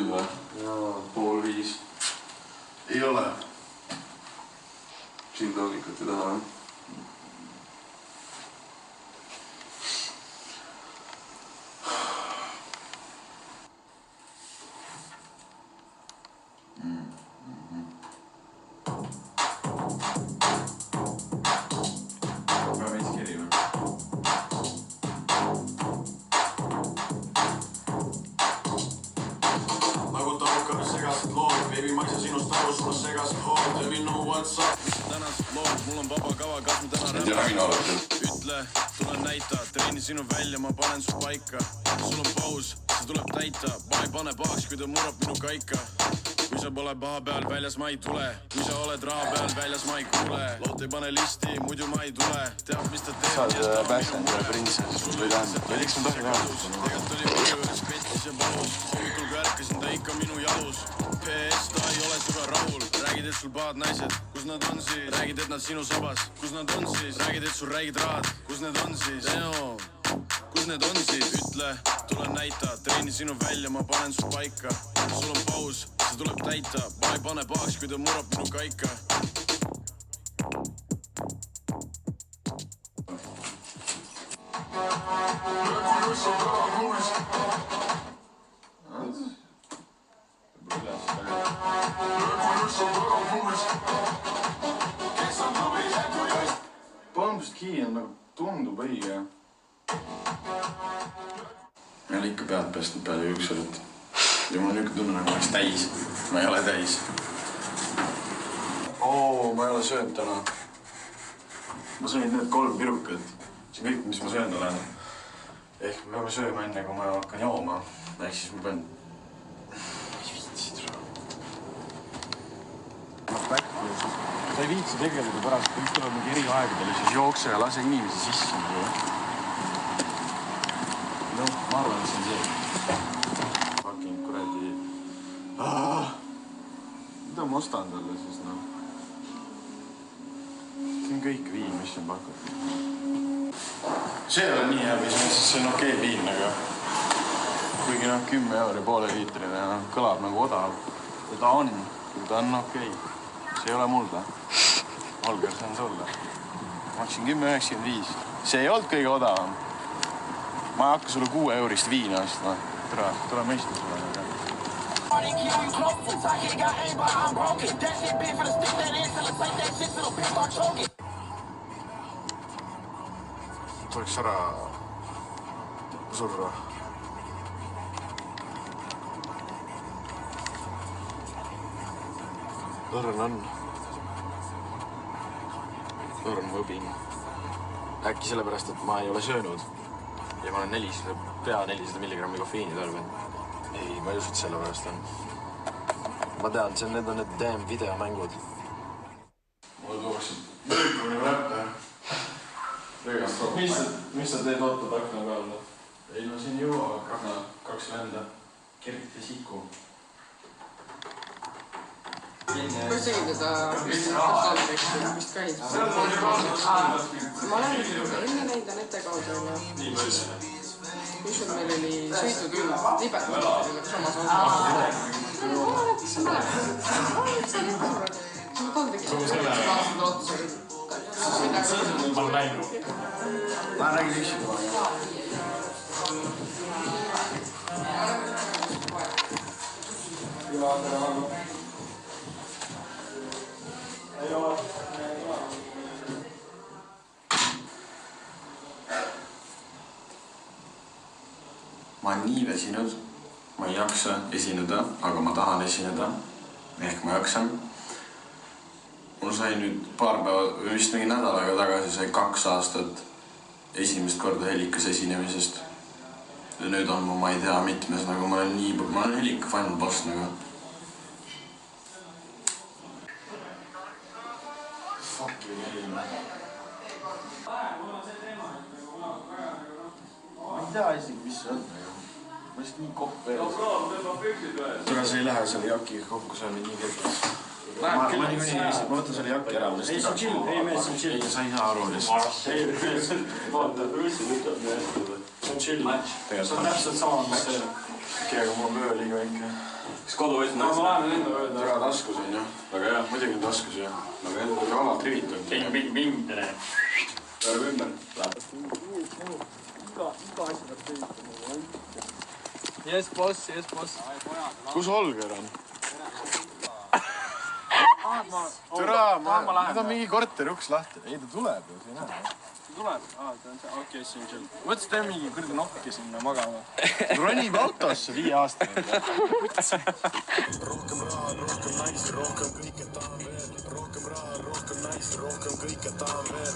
kell või? Jaa. 4:30. Ei ole. Siin toonikut ei taha, jah? Baby, ma ei saa sinust aru, sulle segas hood, let me know what's up. Tänas lood, mul on vaba kava, kas ma täna ütle, tule näita, treeni sinu välja, ma panen su paika. Sul on paus, see tuleb täita, ma ei pane pahaks, kui ta murrab minu kaika. Kui sa pole paha peal, väljas ma ei tule. Kui sa oled raha peal, väljas ma ei kuule. Loot ei pane listi, muidu ma ei tule. Teab, mis ta teeb. Saad Backstander Princess või tähendab, võiks ma tohi kaasa. Tegelt oli palju ühes pettis ja palus. Hommikul kui ärkasin ta ikka minu jalus. PS, ta ei ole suga rahul. Räägid, et sul pahad naised, kus nad on siis? Räägid, et nad sinu sabas, kus nad on siis? Räägid, et sul räägid rahad, kus need on siis? Kus need on siis? Ütle, tule näita, treeni sinu välja, ma panen su paika. Sul on paus, see tuleb täita, ma ei pane pahaks, kui ta murrab minu kaika. Pumped key on nagu tundub õige. Ma ei ole ikka pead päästnud peale jõuksurit. Ja mul on niisugune tunne, nagu oleks täis. Ma ei ole täis. Ma ei ole söönud täna. Ma sõin need 3 pirukat. See on kõik, mis ma söönud olen. Ehk me peame sööma enne, kui ma hakkan jooma. Ehk siis ma pean... Sa ei viitsi tegeleda pärast, kõik tuleb mingi eri aegadele, siis jookse ja lase inimesi sisse. No, ma arvan, et see on see. Fucking kuradi... Mida ma ostan talle siis, noh? See on kõik viin, mis on pakutud. See ei ole nii hea, mis on siis, see on okei viin, aga... Kuigi noh, 10 € poole liitrine, kõlab nagu odav. Ja ta on okei. See ei ole mulda. Olger, see on sulle. Maksin 10,95. See ei olnud kõige odavam. Ma ei hakka sulle 6 € viina ostma. Tule mõista sulle. Tuleks ära surra. Õrn on. Õrn võbin. Äkki sellepärast, et ma ei ole söönud. Ja ma olen 400 milligrammi kofeiini tarbinud. Ei, ma ei usu, et sellepärast on. Ma tean, need on need damn videomängud. Mulle tuuaksid lõikumine läppe. Rõigast rohkem. Mis sa teed ootad akna peal? Ei, no siin jõuavad 2 venda. Kirt ja Siku. Kuidas tegid seda Kristjan vist käis? Ma olen enne näinud nete kaudu. Kusjuures meil oli sõidutüül libetanud samas Ma läinud. Ma räägin üksinda. Ma olen nii väsinud, ma ei jaksa esineda, aga ma tahan esineda, ehk ma jaksan. Mul sai nüüd paar päeva, vist mingi nädalaga tagasi sai 2 aastat esimest korda Helikas esinemisest. Ja nüüd on ma ei tea mitmes, nagu ma olen Helika final boss nagu. Fucking Helina. Ma ei tea isegi, mis see on. Ma lihtsalt nii kopp ees. Tule sa ei lähe selle jakiga kokku, see on nii kerges. Ma võtan selle jakki ära. Ei, see on chill. Ei, mees, see on chill. Sa ei saa aru lihtsalt. Ei, vaata, Russi ütleb nii hästi. See on chill. See on täpselt sama, mis see. Aga mul on vöö liiga väike. Kas koduvõtt on asja? Ma lähen enda öelda. Väga taskus on ju. Väga hea. Muidugi on taskus ju. Väga hea. Raamat rivitud. Bing. Tere. Pöörab ümber. Yes, boss. Kus Holger on? Türa, nüüd on mingi korteri uks lahti. Ei, ta tuleb ju, see ei näe. Tuleb? Okei, see on chill. Mõtlesin, et ta on mingi kõrge nokki sinna magama. Ronib autosse 5 aastane. Rohkem raha, rohkem naisi, rohkem kõike tahan veel. Rohkem raha, rohkem naisi, rohkem kõike tahan veel.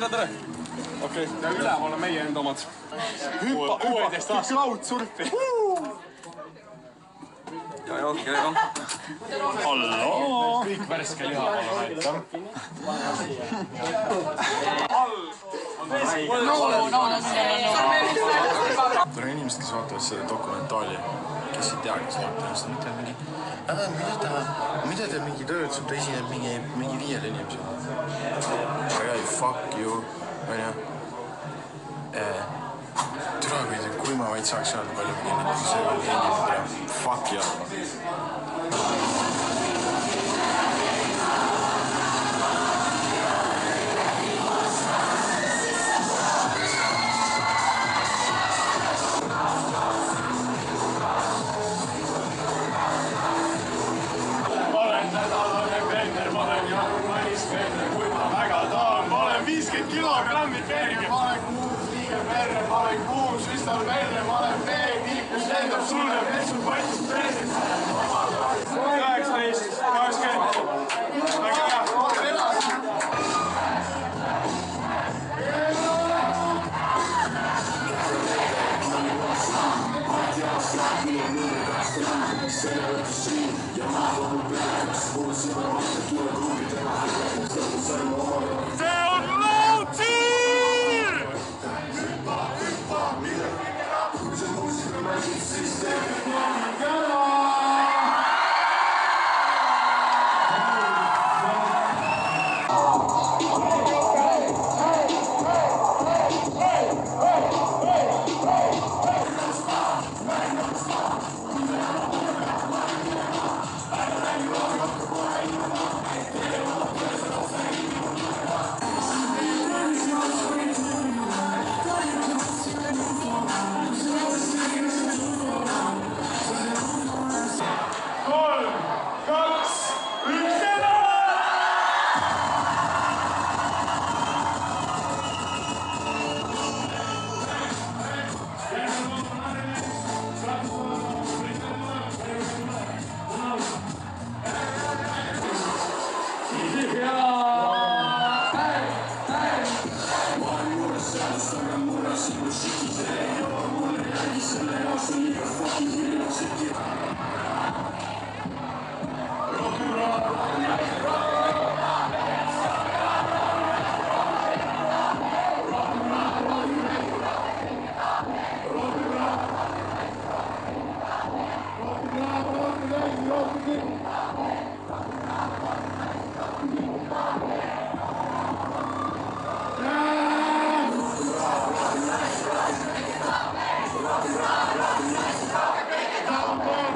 Tere. Okei, ja üleval on meie enda omad. Hüppa 11 aastat laudsurfi. Ja. Halloo! Kõik värske liha, palun aitäh. Tule inimesed, kes vaatavad seda dokumentaali, kes ei tea, kes vaatavad, siis mõtlevad mingi mida ta mingi tööd saab, ta esineb mingi 5 inimesel. Aga ei, fuck you, on ju. Türa, kui ma vaid saaks öelda, palju ma kinnitan, see on teenib, fuck you. Ma olen 50 kilogrammi kerge, ma olen kuus liiga verre, ma olen kuus, süstab verre, ma olen veekiip, mis lendab sulle pesupotist presest. 18, 20. Väga hea, ootab edasi. See on laudsiir! Come on!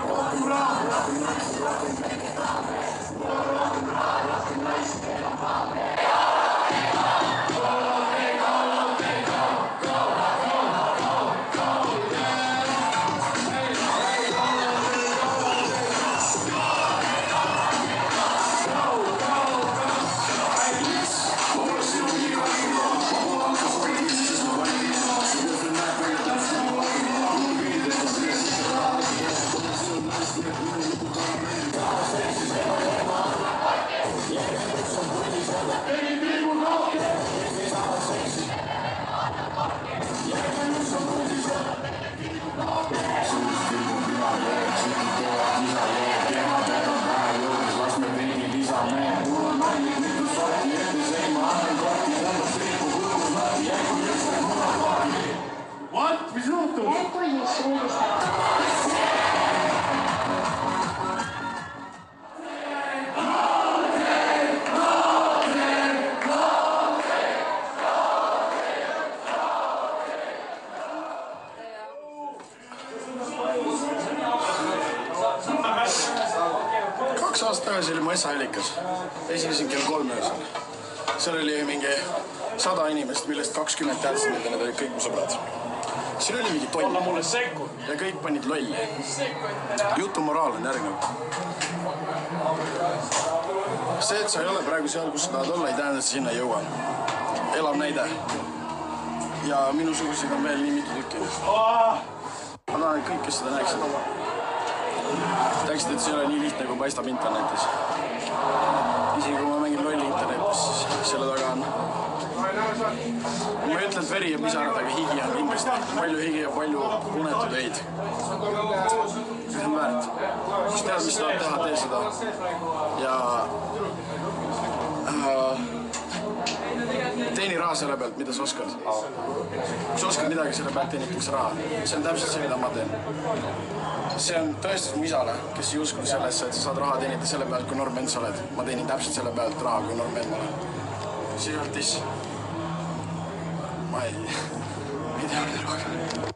tagasi oli mu esa Helikas. Esinesin kell 3 öösel. Seal oli mingi 100 inimest, millest 20 teadsid, mida need olid kõik mu sõbrad. Siin oli mingi toll. Ja kõik panid lolli. Jutu moraal on järgnev. See, et sa ei ole praegu seal, kus sa tahad olla, ei tähenda, et sa sinna ei jõua. Elav näide. Ja minusuguseid on veel nii mitu tükki. Ma tahan, et kõik, kes seda näeksid. Teaksid, et see ei ole nii lihtne, kui paistab internetis. Isegi kui ma mängin lolli internetis, siis selle taga on. Ma ei ütle, et veri ja pisarad, aga higi on kindlasti. Palju higi ja palju unetud öid. See on väärt. Kus tead, mis tahad teha, tee seda. Ja teeni raha selle pealt, mida sa oskad. Kui sa oskad midagi, selle pealt teenitakse raha. See on täpselt see, mida ma teen. See on tõestus mu isale, kes ei uskunud sellesse, et sa saad raha teenida selle pealt, kui norm vend sa oled. Ma teenin täpselt selle pealt raha, kui norm vend ma olen. See ei olnud tiss. Ma ei tea rohkem.